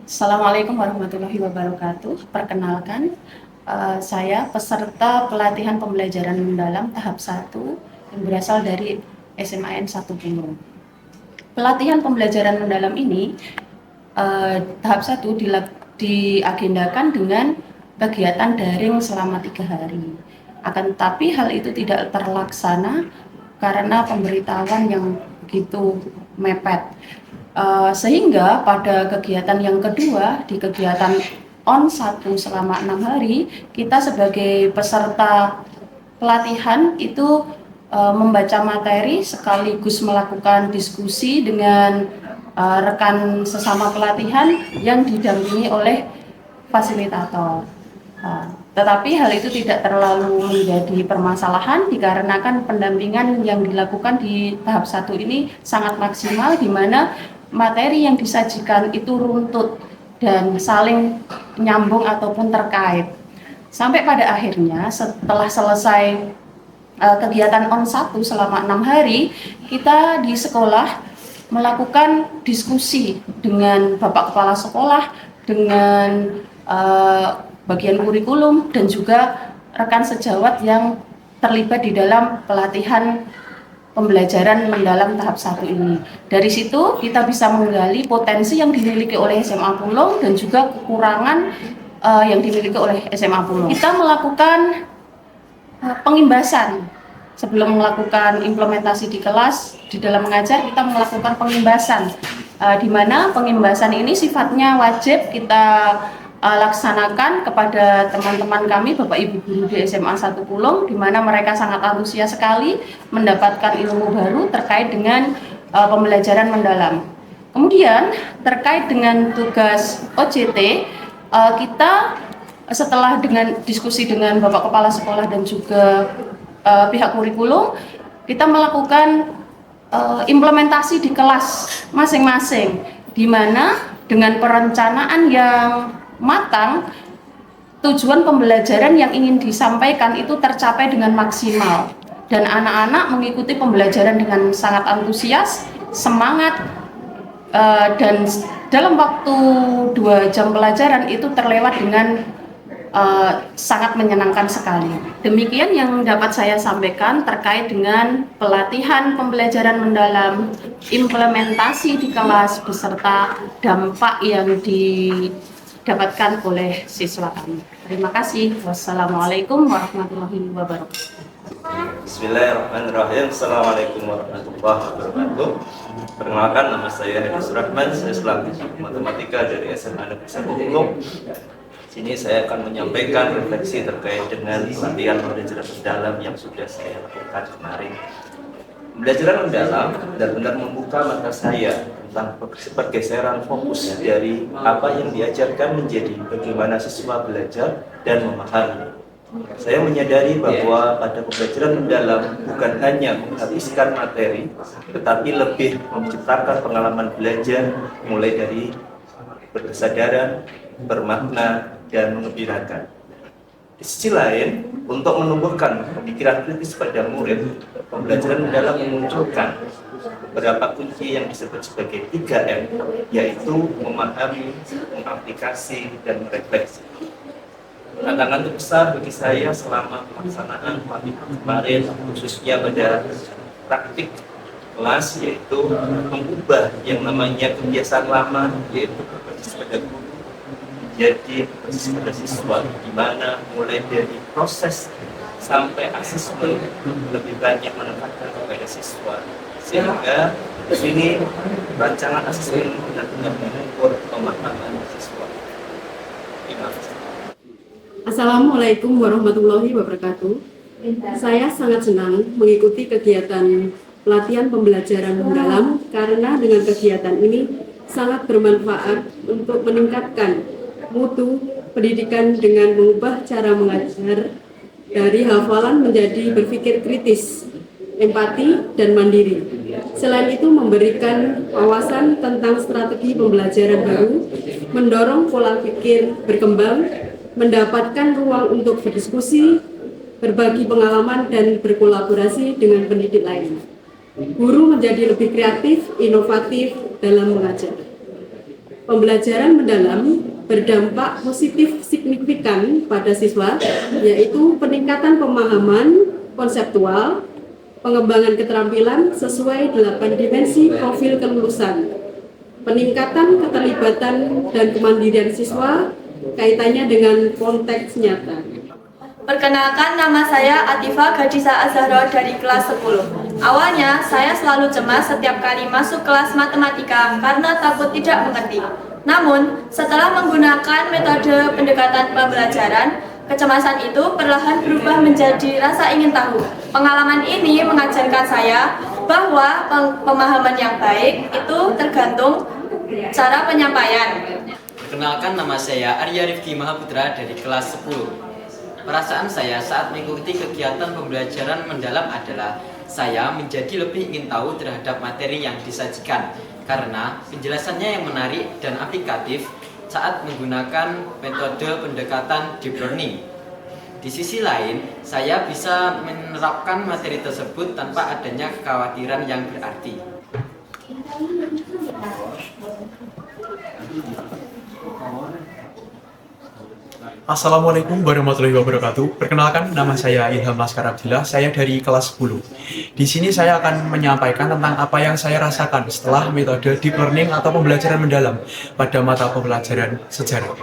Assalamualaikum warahmatullahi wabarakatuh. Perkenalkan, saya peserta pelatihan pembelajaran mendalam tahap 1 yang berasal dari SMAN 1 Pulung. Pelatihan pembelajaran mendalam ini tahap 1 diagendakan dengan kegiatan daring selama 3 hari. Akan tetapi hal itu tidak terlaksana karena pemberitahuan yang begitu mepet. Sehingga pada kegiatan yang kedua, di kegiatan on 1 selama 6 hari, kita sebagai peserta pelatihan itu membaca materi sekaligus melakukan diskusi dengan rekan sesama pelatihan yang didampingi oleh fasilitator. Tetapi hal itu tidak terlalu menjadi permasalahan dikarenakan pendampingan yang dilakukan di tahap 1 ini sangat maksimal, di mana materi yang disajikan itu runtut dan saling nyambung ataupun terkait. Sampai pada akhirnya setelah selesai kegiatan on 1 selama 6 hari, kita di sekolah melakukan diskusi dengan Bapak Kepala Sekolah, dengan bagian kurikulum, dan juga rekan sejawat yang terlibat di dalam pelatihan pembelajaran mendalam tahap 1 ini. Dari situ kita bisa menggali potensi yang dimiliki oleh SMA Pulung dan juga kekurangan yang dimiliki oleh SMA Pulung. Kita melakukan pengimbasan sebelum melakukan implementasi di kelas. Di dalam mengajar kita melakukan pengimbasan, di mana pengimbasan ini sifatnya wajib kita laksanakan kepada teman-teman kami, Bapak Ibu guru di SMA 1 Pulung, di mana mereka sangat antusias sekali mendapatkan ilmu baru terkait dengan pembelajaran mendalam. Kemudian terkait dengan tugas OJT, kita setelah dengan diskusi dengan Bapak Kepala Sekolah dan juga pihak kurikulum, kita melakukan implementasi di kelas masing-masing, di mana dengan perencanaan yang matang, tujuan pembelajaran yang ingin disampaikan itu tercapai dengan maksimal, dan anak-anak mengikuti pembelajaran dengan sangat antusias, semangat, dan dalam waktu 2 jam pelajaran itu terlewat dengan sangat menyenangkan sekali. Demikian yang dapat saya sampaikan terkait dengan pelatihan pembelajaran mendalam, implementasi di kelas beserta dampak yang didapatkan oleh siswa kami. Terima kasih. Wassalamualaikum warahmatullahi wabarakatuh. Bismillahirrahmanirrahim. Assalamualaikum warahmatullahi wabarakatuh. Perkenalkan, nama saya Hedi Surahman. Saya selaku matematika dari SMA Negeri 1 Pulung. Sini saya akan menyampaikan refleksi terkait dengan pelatihan pembelajaran mendalam yang sudah saya lakukan kemarin. Pembelajaran mendalam benar-benar membuka mata saya tentang pergeseran fokus dari apa yang diajarkan menjadi bagaimana siswa belajar dan memahami. Saya menyadari bahwa pada pembelajaran mendalam bukan hanya menghabiskan materi, tetapi lebih menciptakan pengalaman belajar mulai dari berkesadaran, bermakna, dan mengembirakan. Di sisi lain, untuk menumbuhkan pemikiran kritis pada murid, pembelajaran mendalam memunculkan beberapa kunci yang disebut sebagai 3M, yaitu memahami, mengaplikasi, dan merefleksi. Tantangan terbesar bagi saya selama pelaksanaan pelatihan kemarin, khususnya pada praktik kelas, yaitu mengubah yang namanya kebiasaan lama, yaitu berbasis pada guru, jadi berbasis pada siswa, di mana mulai dari proses sampai asesmen lebih banyak menekankan kepada siswa, sehingga di sini rancangan asesmen benar-benar mengukur pemahaman siswa. Terima kasih. Assalamualaikum warahmatullahi wabarakatuh. Saya sangat senang mengikuti kegiatan pelatihan pembelajaran mendalam karena dengan kegiatan ini sangat bermanfaat untuk meningkatkan mutu pendidikan dengan mengubah cara mengajar dari hafalan menjadi berpikir kritis, empati, dan mandiri. Selain itu memberikan wawasan tentang strategi pembelajaran baru, mendorong pola pikir berkembang, mendapatkan ruang untuk berdiskusi, berbagi pengalaman, dan berkolaborasi dengan pendidik lain. Guru menjadi lebih kreatif, inovatif dalam mengajar. Pembelajaran mendalam berdampak positif signifikan pada siswa, yaitu peningkatan pemahaman konseptual, pengembangan keterampilan sesuai 8 dimensi profil kelulusan, peningkatan keterlibatan dan kemandirian siswa kaitannya dengan konteks nyata. Perkenalkan, nama saya Atifa Gadisa Azahra dari kelas 10. Awalnya, saya selalu cemas setiap kali masuk kelas matematika karena takut tidak mengerti. Namun, setelah menggunakan metode pendekatan pembelajaran, kecemasan itu perlahan berubah menjadi rasa ingin tahu. Pengalaman ini mengajarkan saya bahwa pemahaman yang baik itu tergantung cara penyampaian. Perkenalkan, nama saya Arya Rifki Mahaputra dari kelas 10. Perasaan saya saat mengikuti kegiatan pembelajaran mendalam adalah saya menjadi lebih ingin tahu terhadap materi yang disajikan karena penjelasannya yang menarik dan aplikatif saat menggunakan metode pendekatan deep learning. Di sisi lain, saya bisa menerapkan materi tersebut tanpa adanya kekhawatiran yang berarti. Assalamualaikum warahmatullahi wabarakatuh. Perkenalkan, nama saya Ilham Laskar Abdillah. Saya dari kelas 10. Di sini saya akan menyampaikan tentang apa yang saya rasakan setelah metode deep learning atau pembelajaran mendalam pada mata pembelajaran sejarah.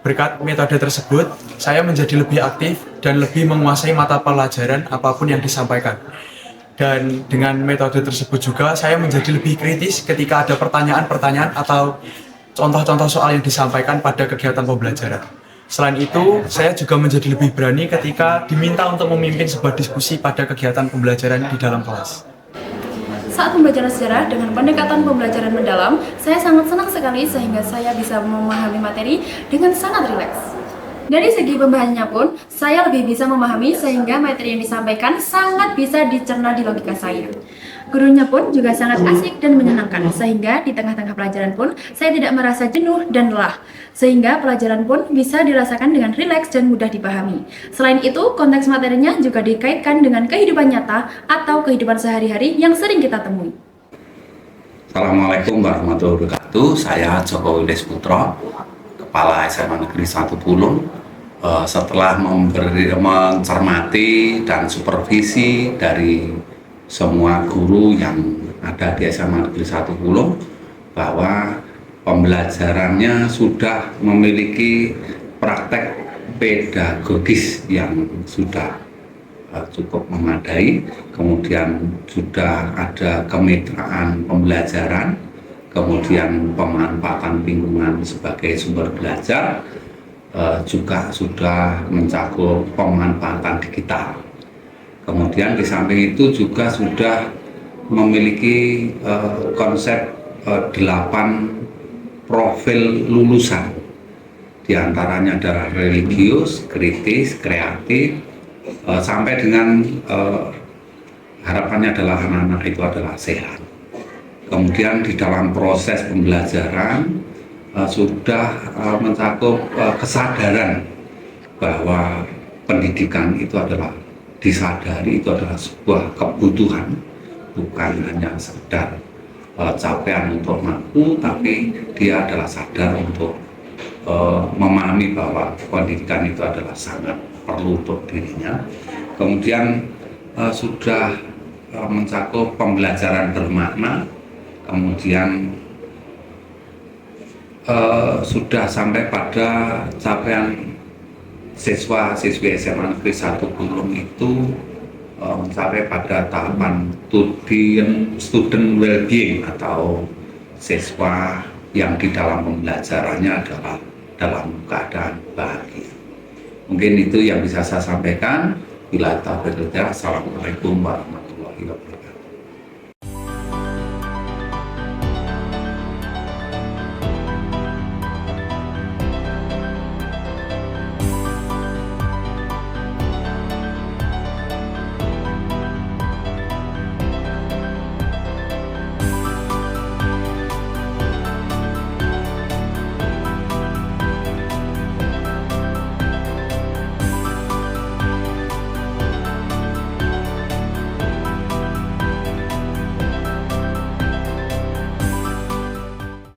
Berkat metode tersebut, saya menjadi lebih aktif dan lebih menguasai mata pelajaran apapun yang disampaikan. Dan dengan metode tersebut juga, saya menjadi lebih kritis ketika ada pertanyaan-pertanyaan atau contoh-contoh soal yang disampaikan pada kegiatan pembelajaran. Selain itu, saya juga menjadi lebih berani ketika diminta untuk memimpin sebuah diskusi pada kegiatan pembelajaran di dalam kelas. Saat pembelajaran sejarah dengan pendekatan pembelajaran mendalam, saya sangat senang sekali sehingga saya bisa memahami materi dengan sangat rileks. Dari segi pembahasannya pun, saya lebih bisa memahami sehingga materi yang disampaikan sangat bisa dicerna di logika saya. Gurunya pun juga sangat asik dan menyenangkan, sehingga di tengah-tengah pelajaran pun saya tidak merasa jenuh dan lelah, sehingga pelajaran pun bisa dirasakan dengan rileks dan mudah dipahami. Selain itu, konteks materinya juga dikaitkan dengan kehidupan nyata atau kehidupan sehari-hari yang sering kita temui. Assalamualaikum warahmatullahi wabarakatuh. Saya Joko Wides Putro, Kepala SMA Negeri 1 Pulung. Setelah mencermati dan supervisi dari semua guru yang ada di SMA Negeri 1 Pulung, bahwa pembelajarannya sudah memiliki praktek pedagogis yang sudah cukup memadai, kemudian sudah ada kemitraan pembelajaran, kemudian pemanfaatan lingkungan sebagai sumber belajar, juga sudah mencakup pemanfaatan digital. Kemudian di samping itu juga sudah memiliki konsep 8 profil lulusan. Di antaranya adalah religius, kritis, kreatif, sampai dengan harapannya adalah anak-anak itu adalah sehat. Kemudian di dalam proses pembelajaran sudah mencakup kesadaran bahwa pendidikan itu adalah disadari itu adalah sebuah kebutuhan, bukan hanya sekedar capaian untuk mampu, tapi dia adalah sadar untuk memahami bahwa pendidikan itu adalah sangat perlu untuk dirinya. Kemudian sudah mencakup pembelajaran bermakna, kemudian sudah sampai pada capaian siswa-siswi SMA Negeri 1 Pulung itu mencapai pada tahapan student well-being atau siswa yang di dalam pembelajarannya adalah dalam keadaan bahagia. Mungkin itu yang bisa saya sampaikan. Bila taufik hidayah. Assalamualaikum warahmatullahi wabarakatuh.